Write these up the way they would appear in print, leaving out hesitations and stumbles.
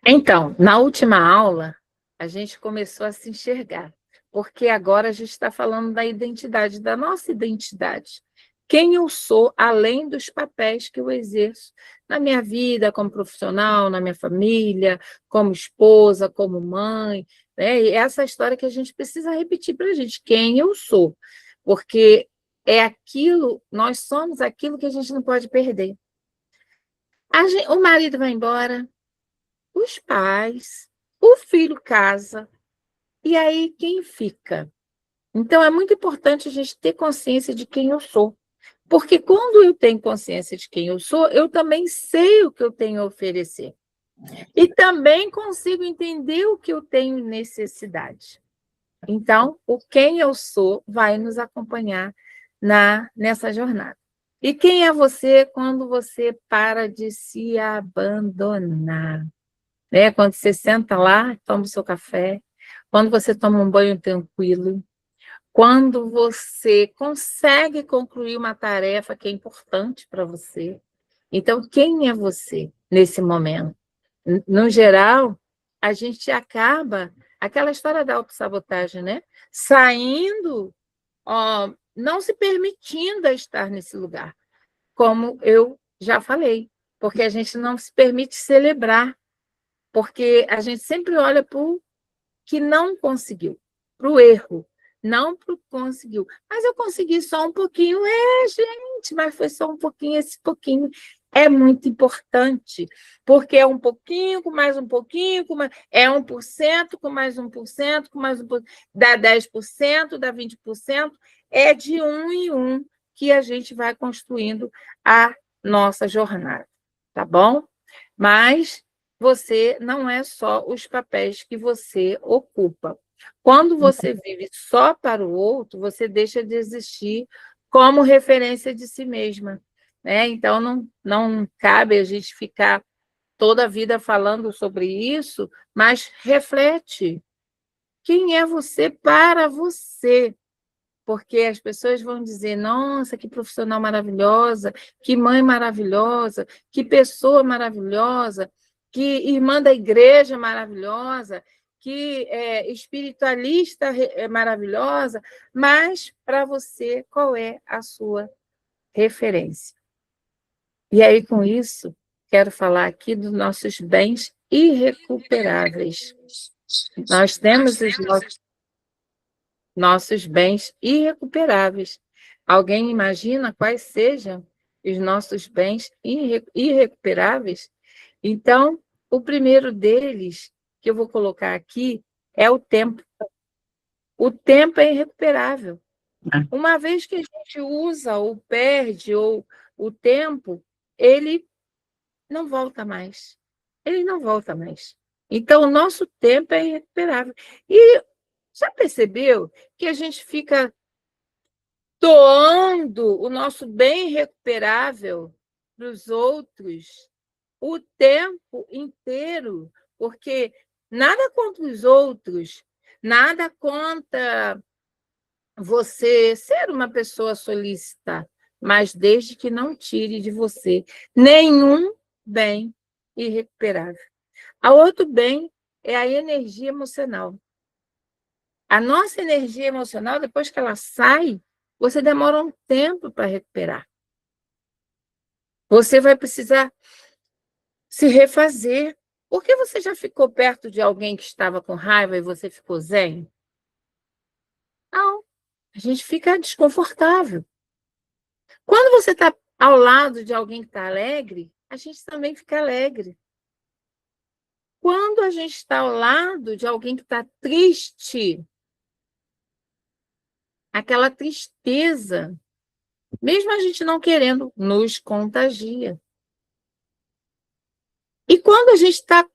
Então, na última aula, a gente começou a se enxergar, porque agora a gente está falando da identidade, da nossa identidade. Quem eu sou, além dos papéis que eu exerço na minha vida, como profissional, na minha família, como esposa, como mãe, né? E essa história que a gente precisa repetir para a gente, quem eu sou, porque é aquilo, nós somos aquilo que a gente não pode perder. O marido vai embora, os pais, o filho casa, e aí quem fica? Então, é muito importante a gente ter consciência de quem eu sou. Porque quando eu tenho consciência de quem eu sou, eu também sei o que eu tenho a oferecer. E também consigo entender o que eu tenho necessidade. Então, o quem eu sou vai nos acompanhar nessa jornada. E quem é você quando você para de se abandonar? Né? Quando você senta lá, toma o seu café, quando você toma um banho tranquilo, quando você consegue concluir uma tarefa que é importante para você. Então, quem é você nesse momento? No geral, a gente acaba, aquela história da autossabotagem, né? Saindo, ó, não se permitindo a estar nesse lugar, como eu já falei, porque a gente não se permite celebrar, porque a gente sempre olha para o que não conseguiu, para o erro, não para o que conseguiu. Mas eu consegui só um pouquinho. Gente, mas foi só um pouquinho, esse pouquinho é muito importante, porque é um pouquinho, com mais um pouquinho, é 1%, com mais 1%, com mais 1%, dá 10%, dá 20%, é de um em um que a gente vai construindo a nossa jornada, tá bom? Mas você não é só os papéis que você ocupa. Quando você vive só para o outro, você deixa de existir como referência de si mesma, né? Então, não cabe a gente ficar toda a vida falando sobre isso, mas reflete. Quem é você para você? Porque as pessoas vão dizer: nossa, que profissional maravilhosa, que mãe maravilhosa, que pessoa maravilhosa, que irmã da igreja maravilhosa, que espiritualista maravilhosa, mas para você, qual é a sua referência? E aí, com isso, quero falar aqui dos nossos bens irrecuperáveis. Nós temos os nossos bens irrecuperáveis. Alguém imagina quais sejam os nossos bens irrecuperáveis? Então, o primeiro deles, que eu vou colocar aqui, é o tempo. O tempo é irrecuperável. Uma vez que a gente usa ou perde ou o tempo, ele não volta mais. Ele não volta mais. Então, o nosso tempo é irrecuperável. E já percebeu que a gente fica doando o nosso bem recuperável para os outros o tempo inteiro, porque nada contra os outros, nada contra você ser uma pessoa solícita, mas desde que não tire de você nenhum bem irrecuperável. A outro bem é a energia emocional. A nossa energia emocional, depois que ela sai, você demora um tempo para recuperar. Você vai precisar se refazer. Por que você já ficou perto de alguém que estava com raiva e você ficou zen? Não, a gente fica desconfortável. Quando você está ao lado de alguém que está alegre, a gente também fica alegre. Quando a gente está ao lado de alguém que está triste, aquela tristeza, mesmo a gente não querendo, nos contagia. E quando a gente está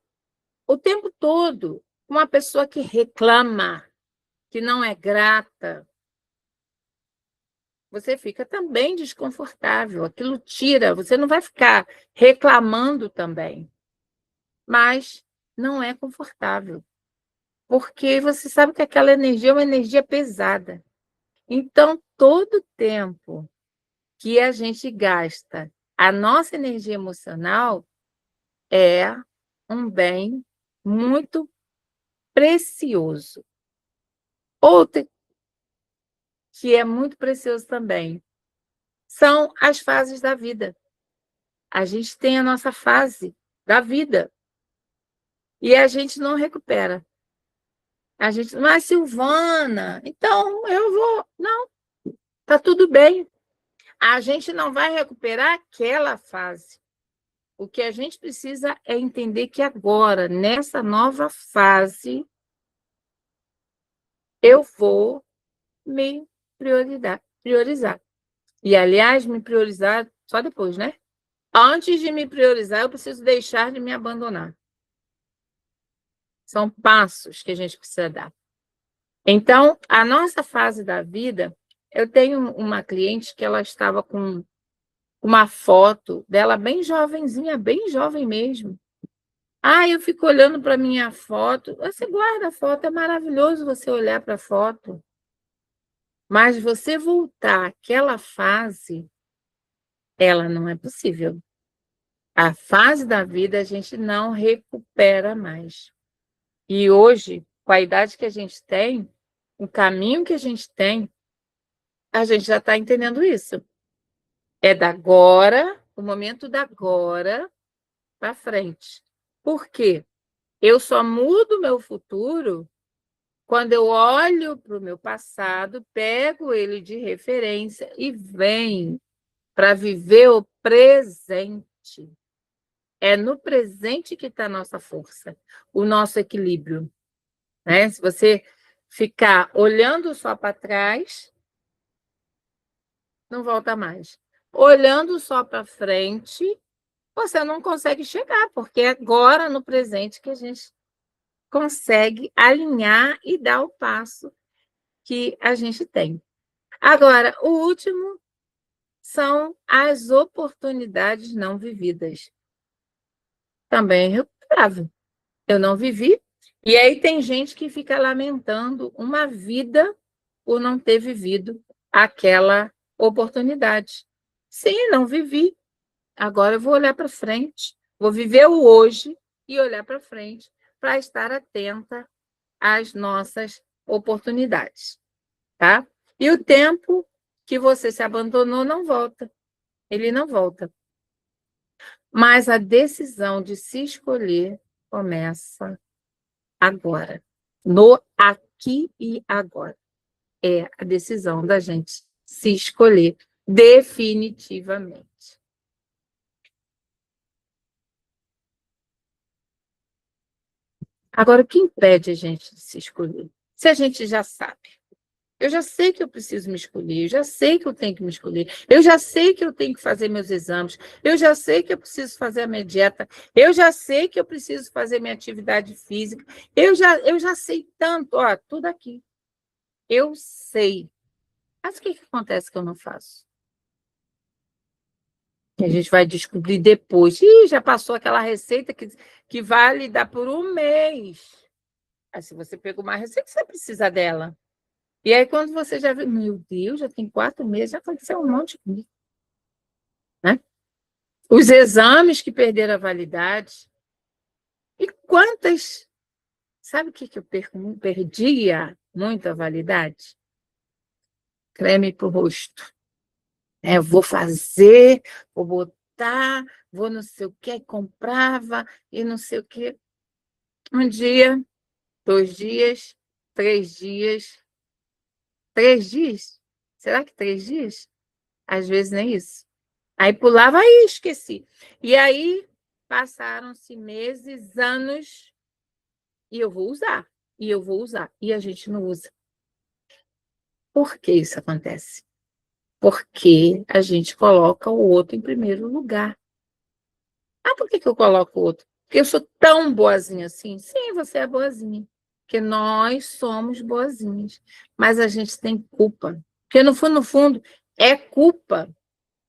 o tempo todo com uma pessoa que reclama, que não é grata, você fica também desconfortável. Aquilo tira, você não vai ficar reclamando também, mas não é confortável, porque você sabe que aquela energia é uma energia pesada. Então, todo tempo que a gente gasta a nossa energia emocional é um bem muito precioso. Outro que é muito precioso também são as fases da vida. A gente tem a nossa fase da vida e a gente não recupera. A gente, mas Silvana, então eu vou. Não, tá tudo bem. A gente não vai recuperar aquela fase. O que a gente precisa é entender que agora, nessa nova fase, eu vou me priorizar. E, aliás, me priorizar só depois, né? Antes de me priorizar, eu preciso deixar de me abandonar. São passos que a gente precisa dar. Então, a nossa fase da vida, eu tenho uma cliente que ela estava com uma foto dela bem jovenzinha, bem jovem mesmo. Ah, eu fico olhando para minha foto. Você guarda a foto, é maravilhoso você olhar para a foto. Mas você voltar àquela fase, ela não é possível. A fase da vida a gente não recupera mais. E hoje, com a idade que a gente tem, o caminho que a gente tem, a gente já está entendendo isso. É da agora, o momento da agora para frente. Por quê? Eu só mudo meu futuro quando eu olho para o meu passado, pego ele de referência e venho para viver o presente. É no presente que está a nossa força, o nosso equilíbrio. Né? Se você ficar olhando só para trás, não volta mais. Olhando só para frente, você não consegue chegar, porque é agora, no presente, que a gente consegue alinhar e dar o passo que a gente tem. Agora, o último são as oportunidades não vividas. Também é irrecuperável. Eu não vivi. E aí tem gente que fica lamentando uma vida por não ter vivido aquela oportunidade. Sim, não vivi. Agora eu vou olhar para frente. Vou viver o hoje e olhar para frente para estar atenta às nossas oportunidades, tá? E o tempo que você se abandonou não volta. Ele não volta. Mas a decisão de se escolher começa agora, no aqui e agora. É a decisão da gente se escolher definitivamente. Agora, o que impede a gente de se escolher? Se a gente já sabe. Eu já sei que eu preciso me escolher, eu já sei que eu tenho que me escolher, eu já sei que eu tenho que fazer meus exames, eu já sei que eu preciso fazer a minha dieta, eu já sei que eu preciso fazer minha atividade física, eu já sei tanto, ó, tudo aqui. Eu sei. Mas o que acontece que eu não faço? Que a gente vai descobrir depois. Ih, já passou aquela receita que vale dar por um mês. Aí, se você pegou uma receita, você precisa dela. E aí, quando você já vê, meu Deus, já tem 4 meses, já aconteceu um monte comigo, né? Os exames que perderam a validade. E quantas... Sabe o que eu perdia muito a validade? Creme para o rosto. Eu vou fazer, vou botar, vou não sei o que, comprava e não sei o que. Um dia, 2 dias, 3 dias. 3 dias? Será que 3 dias? Às vezes nem isso. Aí pulava e esqueci. E aí passaram-se meses, anos, e eu vou usar, e eu vou usar, e a gente não usa. Por que isso acontece? Porque a gente coloca o outro em primeiro lugar. Ah, por que eu coloco o outro? Porque eu sou tão boazinha assim? Sim, você é boazinha. Porque nós somos boazinhas. Mas a gente tem culpa. Porque, no fundo, é culpa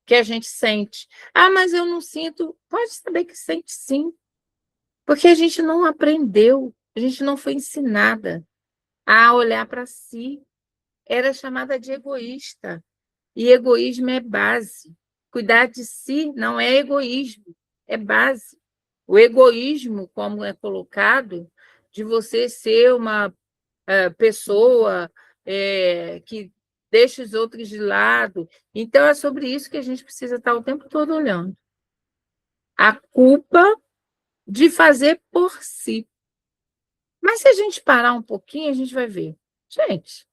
que a gente sente. Ah, mas eu não sinto. Pode saber que sente sim. Porque a gente não aprendeu, a gente não foi ensinada a olhar para si. Era chamada de egoísta. E egoísmo é base. Cuidar de si não é egoísmo, é base. O egoísmo, como é colocado, de você ser uma pessoa que deixa os outros de lado. Então, é sobre isso que a gente precisa estar o tempo todo olhando. A culpa de fazer por si. Mas se a gente parar um pouquinho, a gente vai ver. Gente,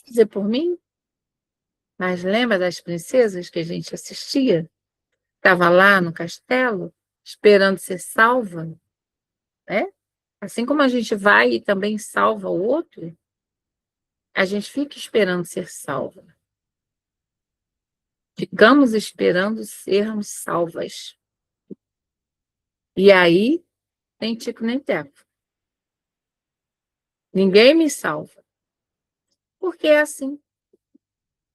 fazer por mim? Mas lembra das princesas que a gente assistia? Estava lá no castelo, esperando ser salva, né? Assim como a gente vai e também salva o outro, a gente fica esperando ser salva. Ficamos esperando sermos salvas. E aí, nem tico nem teco. Ninguém me salva. Porque é assim.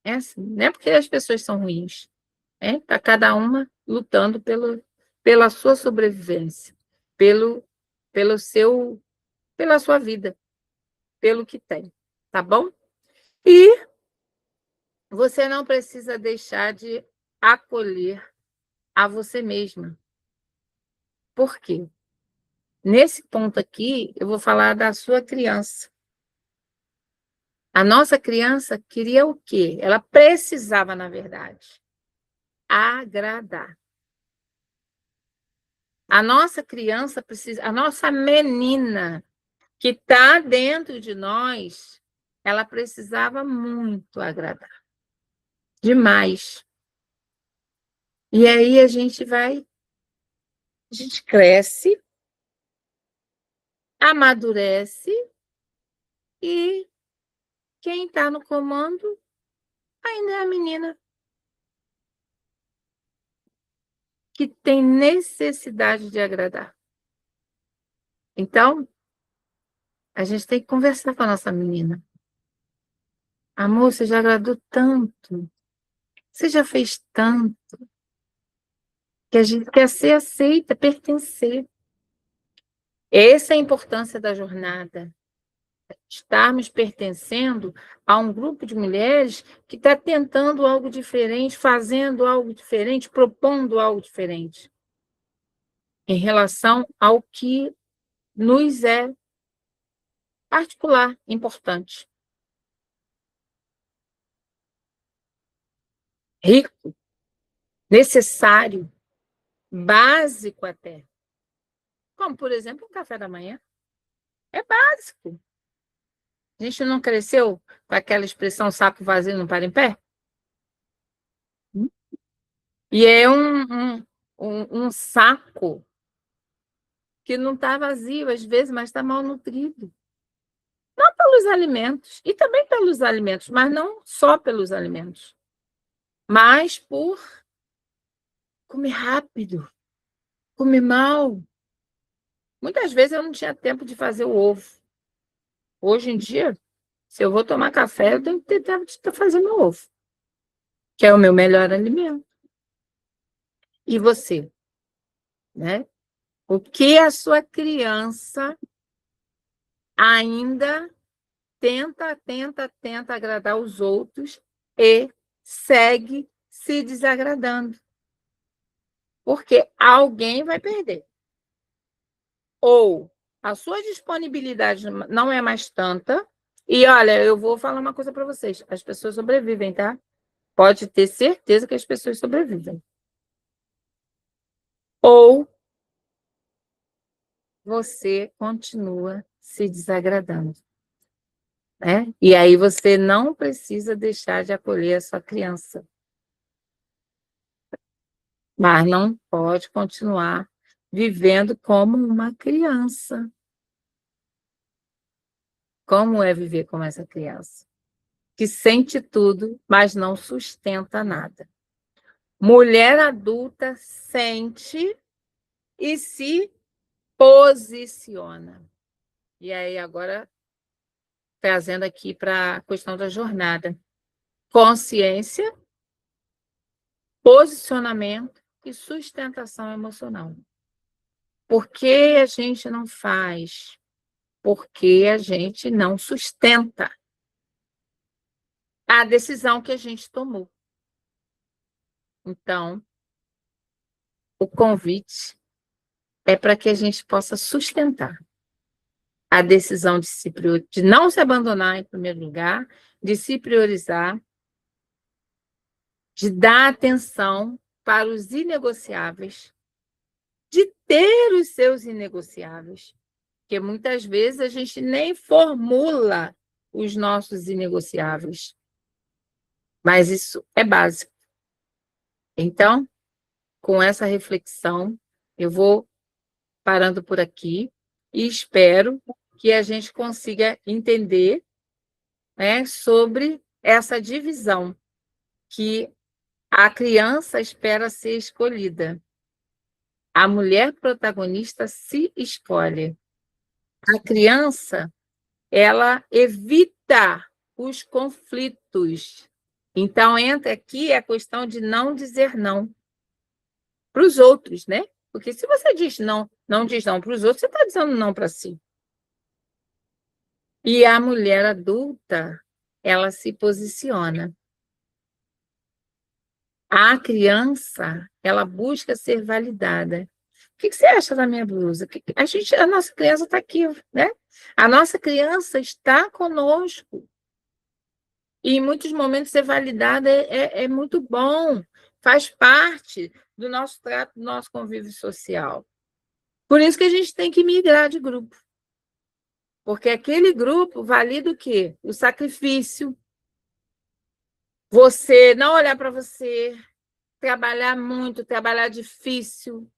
É assim. Não é porque as pessoas são ruins. Está cada uma lutando pela sua sobrevivência, pelo, pelo seu, pela sua vida, pelo que tem. Tá bom? E você não precisa deixar de acolher a você mesma. Por quê? Nesse ponto aqui, eu vou falar da sua criança. A nossa criança queria o quê? Ela precisava, na verdade, agradar. A nossa criança precisa, a nossa menina que está dentro de nós, ela precisava muito agradar. Demais. E aí a gente cresce, amadurece e quem está no comando ainda é a menina que tem necessidade de agradar. Então, a gente tem que conversar com a nossa menina. Amor, você já agradou tanto, você já fez tanto, que a gente quer ser aceita, pertencer. Essa é a importância da jornada. Estarmos pertencendo a um grupo de mulheres que está tentando algo diferente, fazendo algo diferente, propondo algo diferente em relação ao que nos é particular, importante, rico, necessário, básico até. Como, por exemplo, o café da manhã. É básico. A gente não cresceu com aquela expressão saco vazio não para em pé? E é um saco que não está vazio, às vezes, mas está mal nutrido. Não pelos alimentos, e também pelos alimentos, mas não só pelos alimentos, mas por comer rápido, comer mal. Muitas vezes eu não tinha tempo de fazer o ovo. Hoje em dia, se eu vou tomar café, eu tenho que ter tempo de fazer meu ovo, que é o meu melhor alimento. E você, né? O que a sua criança ainda tenta agradar os outros e segue se desagradando. Porque alguém vai perder. Ou a sua disponibilidade não é mais tanta. E olha, eu vou falar uma coisa para vocês: as pessoas sobrevivem, tá? Pode ter certeza que as pessoas sobrevivem. Ou você continua se desagradando, né? E aí você não precisa deixar de acolher a sua criança. Mas não pode continuar vivendo como uma criança. Como é viver como essa criança? Que sente tudo, mas não sustenta nada. Mulher adulta sente e se posiciona. E aí, agora, trazendo aqui para a questão da jornada. Consciência, posicionamento e sustentação emocional. Por que a gente não faz? Porque a gente não sustenta a decisão que a gente tomou. Então, o convite é para que a gente possa sustentar a decisão de não se abandonar em primeiro lugar, de se priorizar, de dar atenção para os inegociáveis, de ter os seus inegociáveis, porque muitas vezes a gente nem formula os nossos inegociáveis, mas isso é básico. Então, com essa reflexão, eu vou parando por aqui e espero que a gente consiga entender, né, sobre essa divisão que a criança espera ser escolhida. A mulher protagonista se escolhe. A criança, ela evita os conflitos. Então, entra aqui a questão de não dizer não para os outros, né? Porque se você diz não, não diz não para os outros, você está dizendo não para si. E a mulher adulta, ela se posiciona. A criança, ela busca ser validada. O que você acha da minha blusa? A nossa criança está aqui, né? A nossa criança está conosco. E em muitos momentos ser validada é muito bom, faz parte do nosso trato, do nosso convívio social. Por isso que a gente tem que migrar de grupo. Porque aquele grupo valida o quê? O sacrifício. Você não olhar para você, trabalhar muito, trabalhar difícil.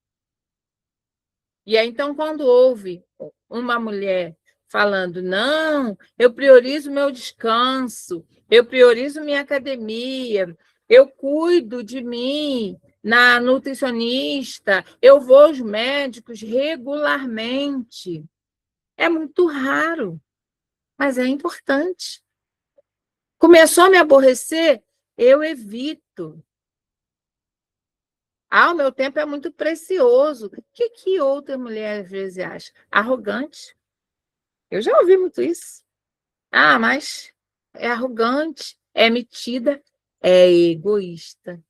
E aí, então, quando houve uma mulher falando, não, eu priorizo meu descanso, eu priorizo minha academia, eu cuido de mim na nutricionista, eu vou aos médicos regularmente. É muito raro, mas é importante. Começou a me aborrecer, eu evito. Ah, o meu tempo é muito precioso. O que outra mulher às vezes acha? Arrogante. Eu já ouvi muito isso. Ah, mas é arrogante, é metida, é egoísta.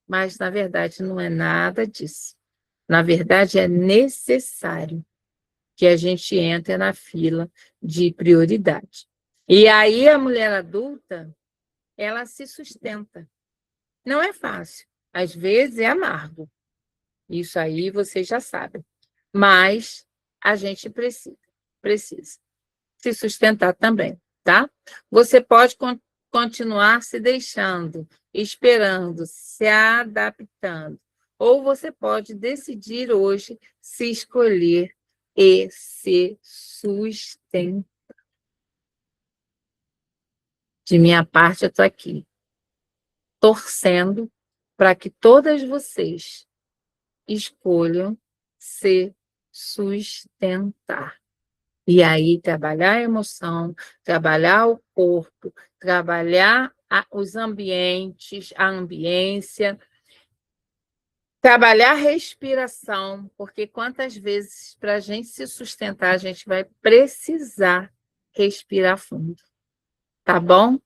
Mas, na verdade, não é nada disso. Na verdade, é necessário que a gente entre na fila de prioridade. E aí, a mulher adulta, ela se sustenta. Não é fácil. Às vezes é amargo. Isso aí vocês já sabem. Mas a gente precisa se sustentar também, tá? Você pode continuar se deixando, esperando, se adaptando. Ou você pode decidir hoje se escolher e se sustentar. De minha parte, eu estou aqui, torcendo para que todas vocês escolham se sustentar. E aí, trabalhar a emoção, trabalhar o corpo, trabalhar os ambientes, a ambiência, trabalhar a respiração, porque quantas vezes, para a gente se sustentar, a gente vai precisar respirar fundo. Tá bom?